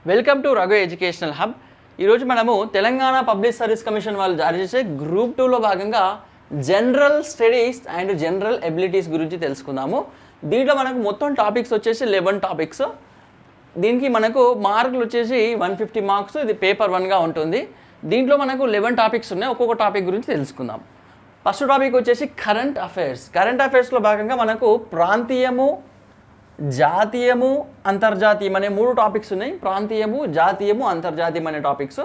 Welcome to Raghu educational hub. ఈరోజు మనము Telangana public service commission వాళ్ళు జారీ చేసే గ్రూప్ 2లో భాగంగా general studies and general abilities గురించి తెలుసుకుందాము. దీంట్లో మనకు మొత్తం టాపిక్స్ వచ్చేసి 11 టాపిక్స్. దీనికి మనకు మార్కులు వచ్చేసి 150 మార్క్స్. ఇది పేపర్ 1గా ఉంటుంది. దీంట్లో మనకు 11 టాపిక్స్ ఉన్నాయి. ఒక్కొక్క టాపిక్ గురించి తెలుసుకుందాం. ఫస్ట్ టాపిక్ వచ్చేసి కరెంట్ అఫైర్స్. కరెంట్ అఫైర్స్లో భాగంగా మనకు ప్రాంతీయము, జాతీయము, అంతర్జాతీయం అనే 3 టాపిక్స్ ఉన్నాయి. ప్రాంతీయము, జాతీయము, అంతర్జాతీయం అనే టాపిక్స్.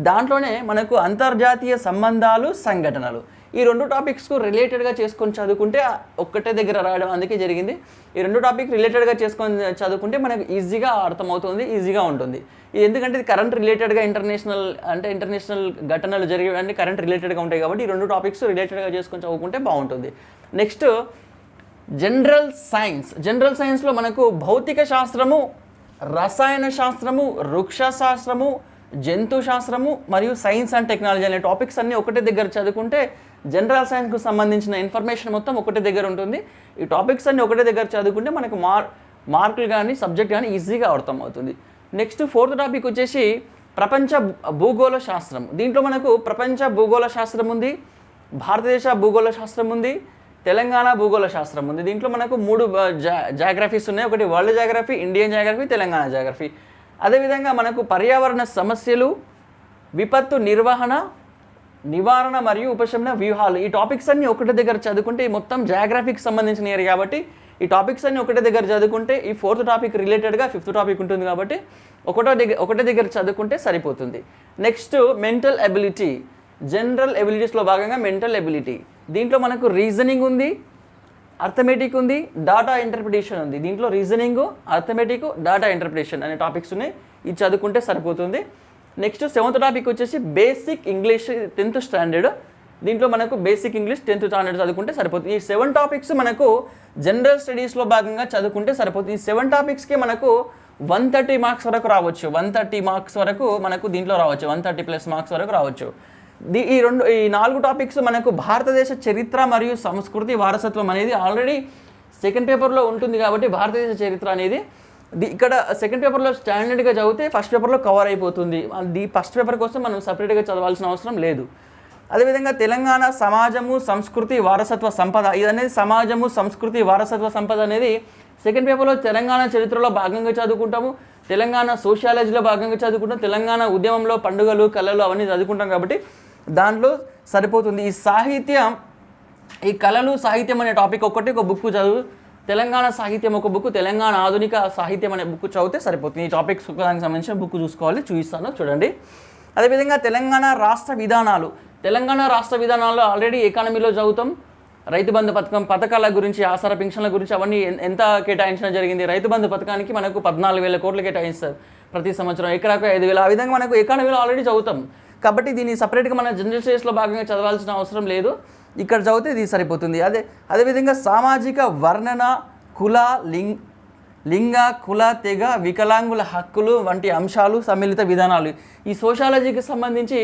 దాంట్లోనే మనకు అంతర్జాతీయ సంబంధాలు, సంఘటనలు ఈ 2 టాపిక్స్కు రిలేటెడ్గా చేసుకొని చదువుకుంటే ఒక్కటే దగ్గర రాయడం అందుకే జరిగింది. ఈ 2 టాపిక్ రిలేటెడ్గా చేసుకొని చదువుకుంటే మనకు ఈజీగా అర్థమవుతుంది, ఈజీగా ఉంటుంది. ఇది ఎందుకంటే ఇది కరెంట్ రిలేటెడ్గా ఇంటర్నేషనల్ ఘటనలు జరిగేవన్నీ కరెంట్ రిలేటెడ్గా ఉంటాయి కాబట్టి ఈ 2 టాపిక్స్ రిలేటెడ్గా చేసుకొని చదువుకుంటే బాగుంటుంది. Next general science. జనరల్ సైన్స్లో మనకు భౌతిక శాస్త్రము, రసాయన శాస్త్రము, వృక్ష శాస్త్రము, జంతు శాస్త్రము మరియు సైన్స్ అండ్ టెక్నాలజీ అనే టాపిక్స్ అన్నీ ఒకటే దగ్గర చదువుకుంటే జనరల్ సైన్స్కు సంబంధించిన ఇన్ఫర్మేషన్ మొత్తం ఒకటే దగ్గర ఉంటుంది. ఈ టాపిక్స్ అన్నీ ఒకటే దగ్గర చదువుకుంటే మనకు మార్కులు కానీ సబ్జెక్ట్ కానీ ఈజీగా అర్థమవుతుంది. నెక్స్ట్ 4th టాపిక్ వచ్చేసి ప్రపంచ భూగోళ శాస్త్రం. దీంట్లో మనకు ప్రపంచ భూగోళ శాస్త్రం ఉంది, భారతదేశ భూగోళ శాస్త్రం ఉంది, తెలంగాణ భూగోళ శాస్త్రం ఉంది. దీంట్లో మనకు 3 జాగ్రఫీస్ ఉన్నాయి. ఒకటి world geography, Indian geography, Telangana geography. అదేవిధంగా మనకు పర్యావరణ సమస్యలు, విపత్తు నిర్వహణ, నివారణ మరియు ఉపశమన వ్యూహాలు ఈ టాపిక్స్ అన్నీ ఒకటే దగ్గర చదువుకుంటే ఈ మొత్తం జాగ్రఫీకి సంబంధించిన ఏరియా కాబట్టి ఈ టాపిక్స్ అన్నీ ఒకటే దగ్గర చదువుకుంటే ఈ 4th టాపిక్ రిలేటెడ్గా 5th టాపిక్ ఉంటుంది కాబట్టి ఒకటే దగ్గర చదువుకుంటే సరిపోతుంది. Next mental ability. జనరల్ ఎబిలిటీస్లో భాగంగా మెంటల్ ఎబిలిటీ. దీంట్లో మనకు రీజనింగ్ ఉంది, అర్థమెటిక్ ఉంది, డాటా ఇంటర్ప్రిటేషన్ ఉంది. దీంట్లో రీజనింగ్, అర్థమెటిక్, డాటా ఇంటర్ప్రిటేషన్ అనే టాపిక్స్ ఉన్నాయి. ఇది చదువుకుంటే సరిపోతుంది. నెక్స్ట్ 7th టాపిక్ వచ్చేసి బేసిక్ ఇంగ్లీష్ 10th స్టాండర్డ్. దీంట్లో మనకు బేసిక్ ఇంగ్లీష్ 10th స్టాండర్డ్ చదువుకుంటే సరిపోతుంది. ఈ 7 టాపిక్స్ మనకు జనరల్ స్టడీస్లో భాగంగా చదువుకుంటే సరిపోతుంది. ఈ 7 టాపిక్స్కి మనకు 130 మార్క్స్ వరకు రావచ్చు. 130 మార్క్స్ వరకు మనకు దీంట్లో రావచ్చు. 130+ మార్క్స్ వరకు రావచ్చు. ఈ 4 టాపిక్స్ మనకు భారతదేశ చరిత్ర మరియు సంస్కృతి వారసత్వం అనేది ఆల్రెడీ 2nd పేపర్లో ఉంటుంది కాబట్టి భారతదేశ చరిత్ర అనేది ఇక్కడ 2nd పేపర్లో స్టాండర్డ్గా చదివితే 1st పేపర్లో కవర్ అయిపోతుంది. అది 1st పేపర్ కోసం మనం సపరేట్గా చదవాల్సిన అవసరం లేదు. అదేవిధంగా తెలంగాణ సమాజము, సంస్కృతి, వారసత్వ సంపద ఇది అనేది సమాజము, సంస్కృతి, వారసత్వ సంపద అనేది 2nd పేపర్లో తెలంగాణ చరిత్రలో భాగంగా చదువుకుంటాము, తెలంగాణ సోషియాలజీలో భాగంగా చదువుకుంటాం, తెలంగాణ ఉద్యమంలో పండుగలు, కళలు అవన్నీ చదువుకుంటాం కాబట్టి దాంట్లో సరిపోతుంది. ఈ కళలు, సాహిత్యం అనే టాపిక్ ఒక బుక్ చదువు, తెలంగాణ సాహిత్యం ఒక బుక్, తెలంగాణ ఆధునిక సాహిత్యం అనే బుక్ చదివితే సరిపోతుంది. ఈ టాపిక్స్ దానికి సంబంధించిన బుక్ చూపిస్తాను చూడండి. అదేవిధంగా తెలంగాణ రాష్ట్ర విధానాలు. తెలంగాణ రాష్ట్ర విధానాల్లో ఆల్రెడీ ఎకానమీలో చదువుతాం. రైతు బంధు పథకాల గురించి, ఆసర పింఛన్ల గురించి అవన్నీ ఎంత కేటాయించడం జరిగింది. రైతు బంధు పథకానికి మనకు 14,000 కోట్లు కేటాయిస్తారు ప్రతి సంవత్సరం, ఎకరాకు 5,000. ఆ విధంగా మనకు ఎకానమీలో ఆల్రెడీ చదువుతాం కాబట్టి దీన్ని సపరేట్గా మన జనరల్ స్టడీస్లో భాగంగా చదవాల్సిన అవసరం లేదు. ఇక్కడ చదివితే ఇది సరిపోతుంది. అదేవిధంగా సామాజిక వర్ణన, లింగ, కుల, తెగ, వికలాంగుల హక్కులు వంటి అంశాలు, సమ్మిళిత విధానాలు. ఈ సోషాలజీకి సంబంధించి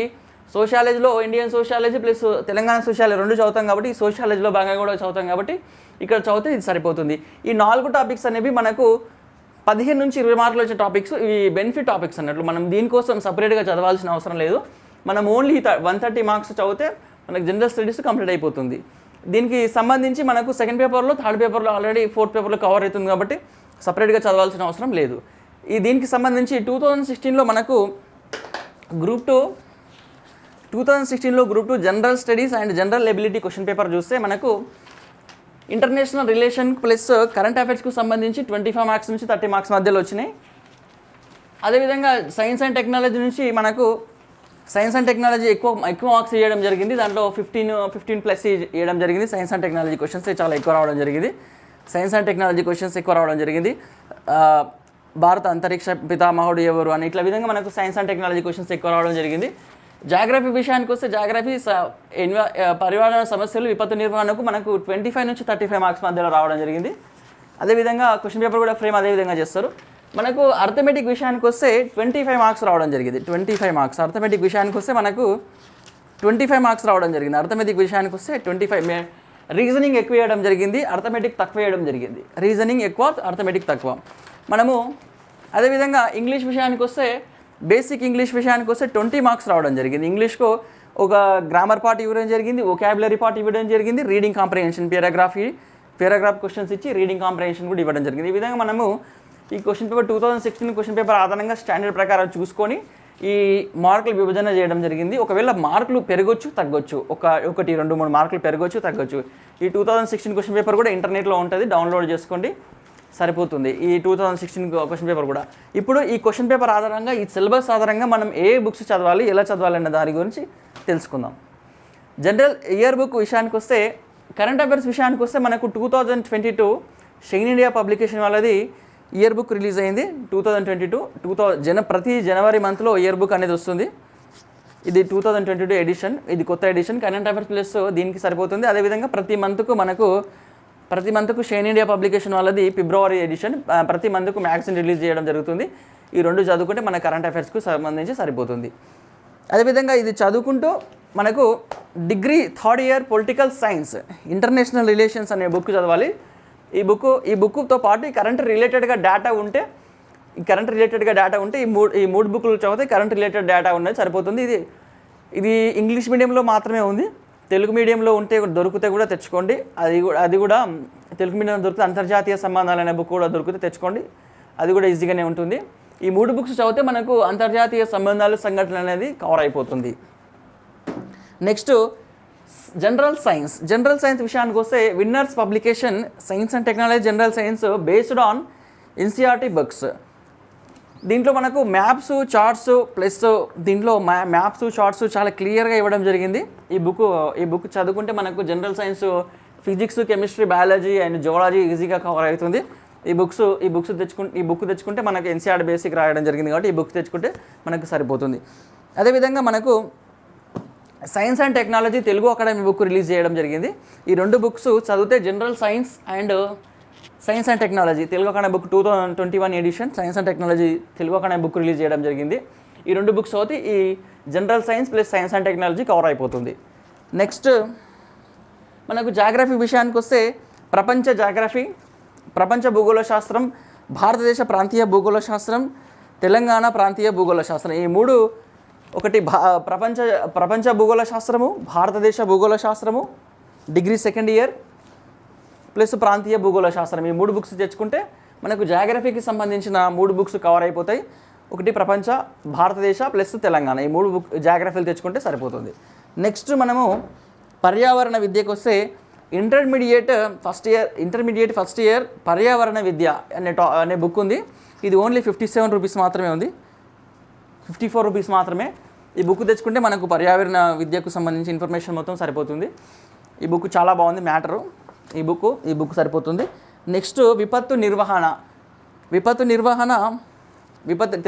సోషాలజీలో Indian sociology plus Telangana sociology 2 చదువుతాం కాబట్టి ఈ సోషాలజీలో భాగంగా కూడా చదువుతాం కాబట్టి ఇక్కడ చదివితే ఇది సరిపోతుంది. ఈ 4 టాపిక్స్ అనేవి మనకు 15 నుంచి 20 మార్కులు వచ్చే టాపిక్స్. ఇవి బెనిఫిట్ టాపిక్స్ అన్నట్లు. మనం దీనికోసం సపరేట్గా చదవాల్సిన అవసరం లేదు. మనం ఓన్లీ 130 మార్క్స్ చదివితే మనకు జనరల్ స్టడీస్ కంప్లీట్ అయిపోతుంది. దీనికి సంబంధించి మనకు 2nd పేపర్లో, 3rd పేపర్లో ఆల్రెడీ 4th పేపర్లో కవర్ అవుతుంది కాబట్టి సపరేట్గా చదవాల్సిన అవసరం లేదు. దీనికి సంబంధించి 2016లో మనకు group 2 general studies and general ability question paper చూస్తే మనకు ఇంటర్నేషనల్ రిలేషన్ ప్లస్ కరెంట్ అఫైర్స్కు సంబంధించి 25 మార్క్స్ నుంచి 30 మార్క్స్ మధ్యలో వచ్చినాయి. అదేవిధంగా సైన్స్ అండ్ టెక్నాలజీ నుంచి మనకు సైన్స్ అండ్ టెక్నాలజీ ఎక్కువ మార్క్స్ ఇవ్వడం జరిగింది. దాంట్లో 15+ ఇవ్వడం జరిగింది. సైన్స్ అండ్ టెక్నాలజీ క్వశ్చన్స్ చాలా ఎక్కువ రావడం జరిగింది. భారత అంతరిక్ష పితామహుడు ఎవరు అని ఇట్లా విధంగా మనకు సైన్స్ అండ్ టెక్నాలజీ క్వశ్చన్స్ ఎక్కువ రావడం జరిగింది. జాగ్రఫీ విషయానికి వస్తే జాగ్రఫీ పర్యావరణ సమస్యలు, విపత్తు నిర్వహణకు మనకు 25 నుంచి 35 మార్క్స్ మధ్యలో రావడం జరిగింది. అదేవిధంగా క్వశ్చన్ పేపర్ కూడా ఫ్రేమ్ అదేవిధంగా చేస్తారు. మనకు అర్థమెటిక్ విషయానికి వస్తే 25 మార్క్స్ రావడం జరిగింది. 25 మార్క్స్ అర్థమెటిక్ విషయానికి వస్తే మనకు 25 మార్క్స్ రావడం జరిగింది. అర్థమెటిక్ విషయానికి వస్తే 25. రీజనింగ్ ఎక్కువ వేయడం జరిగింది, అర్థమెటిక్ తక్కువ వేయడం జరిగింది. రీజనింగ్ ఎక్కువ, అర్థమెటిక్ తక్కువ. మనము అదేవిధంగా ఇంగ్లీష్ విషయానికి వస్తే బేసిక్ ఇంగ్లీష్ విషయానికి వస్తే 20 మార్క్స్ రావడం జరిగింది. ఇంగ్లీష్కు ఒక గ్రామర్ పార్ట్ ఇవ్వడం జరిగింది, వొకాబులరీ పార్ట్ ఇవ్వడం జరిగింది, రీడింగ్ కాంప్రహెన్షన్ పేరాగ్రాఫ్ క్వశ్చన్స్ ఇచ్చి రీడింగ్ కాంప్రహెన్షన్ కూడా ఇవ్వడం జరిగింది. ఈ విధంగా మనము ఈ క్వశ్చన్ పేపర్ 2016 క్వశ్చన్ పేపర్ ఆధారంగా స్టాండర్డ్ ప్రకారం చూసుకొని ఈ మార్కులు విభజన చేయడం జరిగింది. ఒకవేళ మార్కులు పెరగొచ్చు తగ్గొచ్చు, 1, 2, 3 మార్కులు పెరగొచ్చు తగ్గొచ్చు. ఈ 2016 క్వశ్చన్ పేపర్ కూడా ఇంటర్నెట్లో ఉంటుంది, డౌన్లోడ్ చేసుకోండి సరిపోతుంది. ఈ 2016 క్వశ్చన్ పేపర్ కూడా. ఇప్పుడు ఈ క్వశ్చన్ పేపర్ ఆధారంగా ఈ సిలబస్ ఆధారంగా మనం ఏ బుక్స్ చదవాలి, ఎలా చదవాలి అన్న దాని గురించి తెలుసుకుందాం. జనరల్ ఇయర్ బుక్ విషయానికి వస్తే, కరెంట్ అఫైర్స్ విషయానికి వస్తే మనకు 2022 షైన్ ఇండియా పబ్లికేషన్ వాళ్ళది ఇయర్ బుక్ రిలీజ్ అయింది. 2022 ప్రతి జనవరి మంత్లో ఇయర్ బుక్ అనేది వస్తుంది. ఇది 2022 ఎడిషన్, ఇది కొత్త ఎడిషన్. కరెంట్ అఫైర్స్ ప్లస్ దీనికి సరిపోతుంది. అదేవిధంగా ప్రతి మంత్కు షైన్ ఇండియా పబ్లికేషన్ వాళ్ళది ఫిబ్రవరి ఎడిషన్, ప్రతి మంత్కు మ్యాగజైన్ రిలీజ్ చేయడం జరుగుతుంది. ఈ 2 చదువుకుంటే మన కరెంట్ అఫైర్స్కు సంబంధించి సరిపోతుంది. అదేవిధంగా ఇది చదువుకుంటూ మనకు degree 3rd year political science international relations అనే బుక్ చదవాలి. ఈ బుక్తో పాటు ఈ కరెంట్ రిలేటెడ్గా డేటా ఉంటే ఈ మూడు బుక్లు చదివితే కరెంట్ రిలేటెడ్ డేటా ఉన్నది సరిపోతుంది. ఇది ఇంగ్లీష్ మీడియంలో మాత్రమే ఉంది. తెలుగు మీడియంలో ఉంటే దొరికితే కూడా తెచ్చుకోండి. అది కూడా తెలుగు మీడియంలో దొరికితే అంతర్జాతీయ సంబంధాలు అనే బుక్ కూడా దొరికితే తెచ్చుకోండి, అది కూడా ఈజీగానే ఉంటుంది. ఈ 3 బుక్స్ చదివితే మనకు అంతర్జాతీయ సంబంధాలు సంఘటన అనేది కవర్ అయిపోతుంది. నెక్స్ట్ జనరల్ సైన్స్ విషయానికి వస్తే winners publication science and technology general science based on NCERT books. దీంట్లో మనకు మ్యాప్స్ చార్ట్స్ ప్లస్ దీంట్లో మ్యాప్స్ చార్ట్స్ చాలా క్లియర్గా ఇవ్వడం జరిగింది. ఈ బుక్ చదువుకుంటే మనకు general science physics, chemistry, biology and zoology ఈజీగా కవర్ అవుతుంది. ఈ బుక్ తెచ్చుకుంటే మనకు ఎన్సీఆర్టీ బేసిక్ రాయడం జరిగింది కాబట్టి ఈ బుక్ తెచ్చుకుంటే మనకు సరిపోతుంది. అదేవిధంగా మనకు science and technology Telugu academy book release చేయడం జరిగింది. ఈ 2 బుక్స్ చదివితే general science and technology Telugu academy book 2021 edition science and technology Telugu academy book release చేయడం జరిగింది. ఈ 2 బుక్స్ చదివితే ఈ general science plus science and technology cover అయిపోతుంది. నెక్స్ట్ మనకు జాగ్రఫీ విషయానికి వస్తే ప్రపంచ భూగోళ శాస్త్రం, భారతదేశ ప్రాంతీయ భూగోళ శాస్త్రం, తెలంగాణ ప్రాంతీయ భూగోళ శాస్త్రం, ఈ 3 ఒకటి ప్రపంచ భూగోళ శాస్త్రము, భారతదేశ భూగోళ శాస్త్రము డిగ్రీ 2nd ఇయర్ ప్లస్ ప్రాంతీయ భూగోళ శాస్త్రం, ఈ 3 బుక్స్ తెచ్చుకుంటే మనకు జాగ్రఫీకి సంబంధించిన 3 బుక్స్ కవర్ అయిపోతాయి. ఒకటి ప్రపంచ, భారతదేశ ప్లస్ తెలంగాణ, ఈ 3 బుక్ జాగ్రఫీలు తెచ్చుకుంటే సరిపోతుంది. నెక్స్ట్ మనము పర్యావరణ విద్యకు వస్తే ఇంటర్మీడియట్ ఫస్ట్ ఇయర్ పర్యావరణ విద్య అనే బుక్ ఉంది. ఇది ఓన్లీ 57 రూపీస్ మాత్రమే ఉంది, 54 రూపీస్ మాత్రమే. ఈ బుక్ తెచ్చుకుంటే మనకు పర్యావరణ విద్యకు సంబంధించి ఇన్ఫర్మేషన్ మొత్తం సరిపోతుంది. ఈ బుక్ చాలా బాగుంది మ్యాటరు, ఈ బుక్ సరిపోతుంది. నెక్స్ట్ విపత్తు నిర్వహణ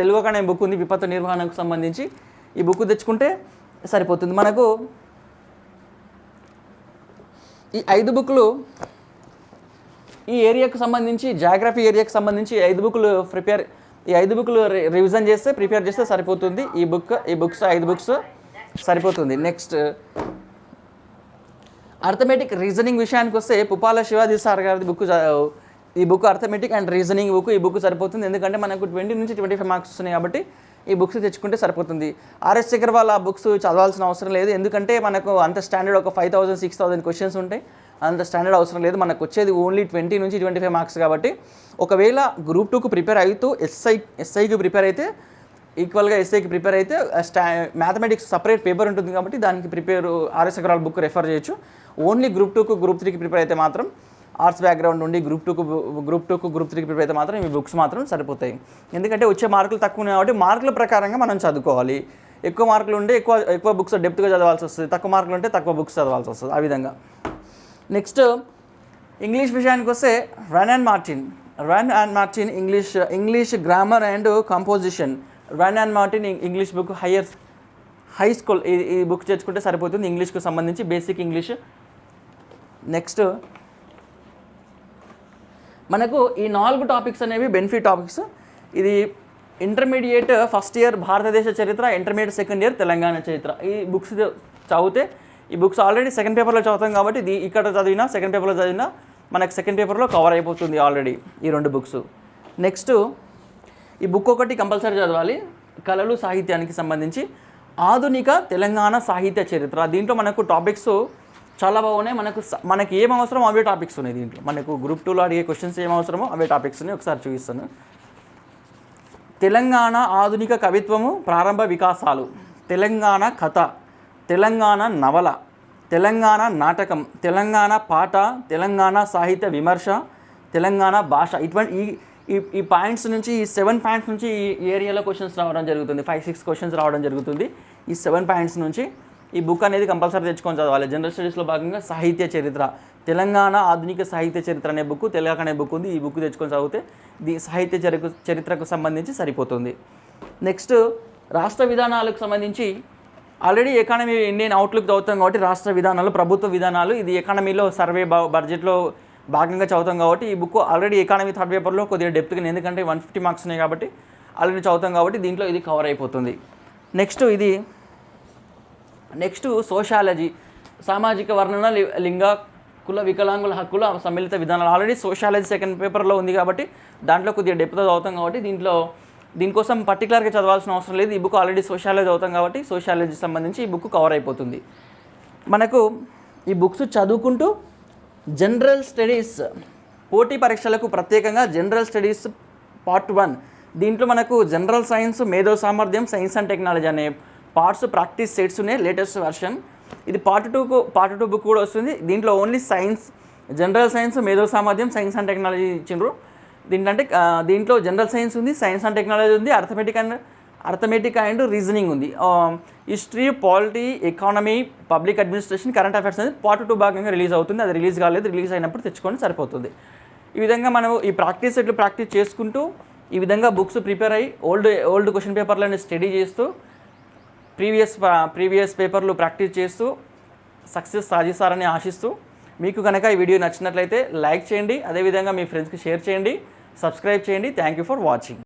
తెలుగు అనే బుక్ ఉంది. విపత్తు నిర్వహణకు సంబంధించి ఈ బుక్ తెచ్చుకుంటే సరిపోతుంది. మనకు ఈ 5 బుక్లు ఈ ఏరియాకు సంబంధించి జాగ్రఫీ ఏరియాకు సంబంధించి 5 బుక్లు రివిజన్ చేస్తే ప్రిపేర్ చేస్తే సరిపోతుంది. ఈ 5 బుక్స్ సరిపోతుంది. నెక్స్ట్ అర్థమెటిక్ రీజనింగ్ విషయానికి వస్తే పుప్పాల శివాజీ సార్ గారి బుక్, ఈ book arithmetic and reasoning book, ఈ బుక్ సరిపోతుంది. ఎందుకంటే మనకు 20 నుంచి 25 మార్క్స్ వస్తున్నాయి కాబట్టి ఈ బుక్స్ తెచ్చుకుంటే సరిపోతుంది. ఆర్ఎస్ శేఖర్ వాళ్ళ బుక్స్ చదవాల్సిన అవసరం లేదు, ఎందుకంటే మనకు అంత స్టాండర్డ్ ఒక 5000 6000 క్వశ్చన్స్ ఉంటాయి, అంత స్టాండర్డ్ అవసరం లేదు. మనకు వచ్చేది ఓన్లీ 20 నుంచి 25 మార్క్స్ కాబట్టి ఒకవేళ గ్రూప్ 2కు ప్రిపేర్ అవుతూ ఎస్ఐకి ప్రిపేర్ అయితే ఈక్వల్గా ఎస్ఐకి ప్రిపేర్ అయితే మ్యాథమెటిక్స్ సపరేట్ పేపర్ ఉంటుంది కాబట్టి దానికి ఆర్ఎస్ శేఖర్ వాళ్ళ బుక్ రెఫర్ చేయొచ్చు. ఓన్లీ గ్రూప్ 2కు గ్రూప్ 3కి ప్రిపేర్ అయితే మాత్రం ఆర్ట్స్ బ్యాక్గ్రౌండ్ నుండి గ్రూప్ 2కు గ్రూప్ 3కి ప్రిపేర్ అయితే మాత్రం ఈ బుక్స్ మాత్రం సరిపోతాయి. ఎందుకంటే వచ్చే మార్కులు తక్కువ ఉన్నాయి కాబట్టి మార్కుల ప్రకారంగా మనం చదువుకోవాలి. ఎక్కువ మార్కులు ఉంటే ఎక్కువ బుక్స్ డెప్త్గా చదవాల్సి వస్తుంది, తక్కువ మార్కులు ఉంటే తక్కువ బుక్స్ చదవాల్సి వస్తుంది, ఆ విధంగా. నెక్స్ట్ ఇంగ్లీష్ విషయానికి వస్తే run and Martin English grammar and composition, run and Martin English book high school, ఈ బుక్ తెచ్చుకుంటే సరిపోతుంది ఇంగ్లీష్కు సంబంధించి బేసిక్ ఇంగ్లీష్. నెక్స్ట్ మనకు ఈ 4 టాపిక్స్ అనేవి బెనిఫిట్ టాపిక్స్. ఇది ఇంటర్మీడియట్ ఫస్ట్ ఇయర్ భారతదేశ చరిత్ర, ఇంటర్మీడియట్ 2nd ఇయర్ తెలంగాణ చరిత్ర, ఈ బుక్స్ చదివితే ఈ బుక్స్ ఆల్రెడీ 2nd పేపర్లో చదువుతాం కాబట్టి ఇది ఇక్కడ చదివినా 2nd పేపర్లో చదివినా మనకు 2nd పేపర్లో కవర్ అయిపోతుంది ఆల్రెడీ ఈ 2 బుక్స్. నెక్స్ట్ ఈ బుక్ ఒకటి కంపల్సరీ చదవాలి. కళలు సాహిత్యానికి సంబంధించి ఆధునిక తెలంగాణ సాహిత్య చరిత్ర. దీంట్లో మనకు టాపిక్స్ చాలా బాగున్నాయి. మనకి ఏం అవసరమో అవే టాపిక్స్ ఉన్నాయి దీంట్లో. మనకు గ్రూప్ 2లో అడిగే క్వశ్చన్స్ ఏం అవసరమో అవే టాపిక్స్ ఉన్నాయి. ఒకసారి చూపిస్తాను. తెలంగాణ ఆధునిక కవిత్వము ప్రారంభ వికాసాలు, తెలంగాణ కథ, తెలంగాణ నవల, తెలంగాణ నాటకం, తెలంగాణ పాట, తెలంగాణ సాహిత్య విమర్శ, తెలంగాణ భాష. ఇటువంటి ఈ పాయింట్స్ నుంచి, ఈ 7 పాయింట్స్ నుంచి ఈ ఏరియాలో క్వశ్చన్స్ రావడం జరుగుతుంది. 5-6 క్వశ్చన్స్ రావడం జరుగుతుంది. ఈ 7 పాయింట్స్ నుంచి ఈ బుక్ అనేది కంపల్సరీ తెచ్చుకొని చదవాలి. జనరల్ స్టడీస్లో భాగంగా సాహిత్య చరిత్ర, తెలంగాణ ఆధునిక సాహిత్య చరిత్ర అనే బుక్, తెలుగు అనే బుక్ ఉంది. ఈ బుక్ తెచ్చుకొని చదివితే సాహిత్య చరిత్రకు సంబంధించి సరిపోతుంది. నెక్స్ట్ రాష్ట్ర విధానాలకు సంబంధించి ఆల్రెడీ ఎకానమీ ఇండియన్ అవుట్లుక్ చదువుతాం కాబట్టి రాష్ట్ర విధానాలు, ప్రభుత్వ విధానాలు, ఇది ఎకానమీలో సర్వే బడ్జెట్లో భాగంగా చదువుతాం కాబట్టి ఈ బుక్ ఆల్రెడీ ఎకానమీ థర్డ్ పేపర్లో కొద్దిగా డెప్త్గా, ఎందుకంటే 150 మార్క్స్ ఉన్నాయి కాబట్టి ఆల్రెడీ చదువుతాం కాబట్టి దీంట్లో ఇది కవర్ అయిపోతుంది. నెక్స్ట్ సోషాలజీ, సామాజిక వర్ణన, లింగ, కుల, వికలాంగుల హక్కుల సమ్మిళిత విధానాలు. ఆల్రెడీ సోషాలజీ సెకండ్ పేపర్లో ఉంది కాబట్టి దాంట్లో కొద్దిగా డెప్త్గా చదువుతాం కాబట్టి దీనికోసం పర్టికులర్గా చదవాల్సిన అవసరం లేదు. ఈ బుక్ ఆల్రెడీ సోషాలజీ చదువుతాం కాబట్టి సోషాలజీ సంబంధించి ఈ బుక్ కవర్ అయిపోతుంది. మనకు ఈ బుక్స్ చదువుకుంటూ జనరల్ స్టడీస్ పోటీ పరీక్షలకు ప్రత్యేకంగా జనరల్ స్టడీస్ పార్ట్ 1, దీంట్లో మనకు జనరల్ సైన్స్, మేధో సామర్థ్యం, సైన్స్ అండ్ టెక్నాలజీ అనే పార్ట్స్ ప్రాక్టీస్ సెట్స్ ఉన్నాయి. లేటెస్ట్ వర్షన్ ఇది పార్ట్ 2 బుక్ కూడా వస్తుంది. దీంట్లో ఓన్లీ సైన్స్, జనరల్ సైన్స్, మేధో సామర్థ్యం, సైన్స్ అండ్ టెక్నాలజీ ఇచ్చిండ్రు. దీంట్లో జనరల్ సైన్స్ ఉంది, సైన్స్ అండ్ టెక్నాలజీ ఉంది, అర్థమెటిక్ అండ్ రీజనింగ్ ఉంది. History, polity, economy, public administration, current affairs అనేది పార్ట్ 2 భాగంగా రిలీజ్ అవుతుంది. అది రిలీజ్ కాలేదు, రిలీజ్ అయినప్పుడు తెచ్చుకొని సరిపోతుంది. ఈ విధంగా మనం ఈ ప్రాక్టీస్ సెట్లు ప్రాక్టీస్ చేసుకుంటూ ఈ విధంగా బుక్స్ ప్రిపేర్ అయ్యి ఓల్డ్ క్వశ్చన్ పేపర్లను స్టడీ చేస్తూ ప్రీవియస్ పేపర్లు ప్రాక్టీస్ చేస్తూ సక్సెస్ సాధిస్తారని ఆశిస్తూ, మీకు కనుక ఈ వీడియో నచ్చినట్లయితే లైక్ చేయండి, అదేవిధంగా మీ ఫ్రెండ్స్కి షేర్ చేయండి, సబ్స్క్రైబ్ చేయండి. Thank you for watching.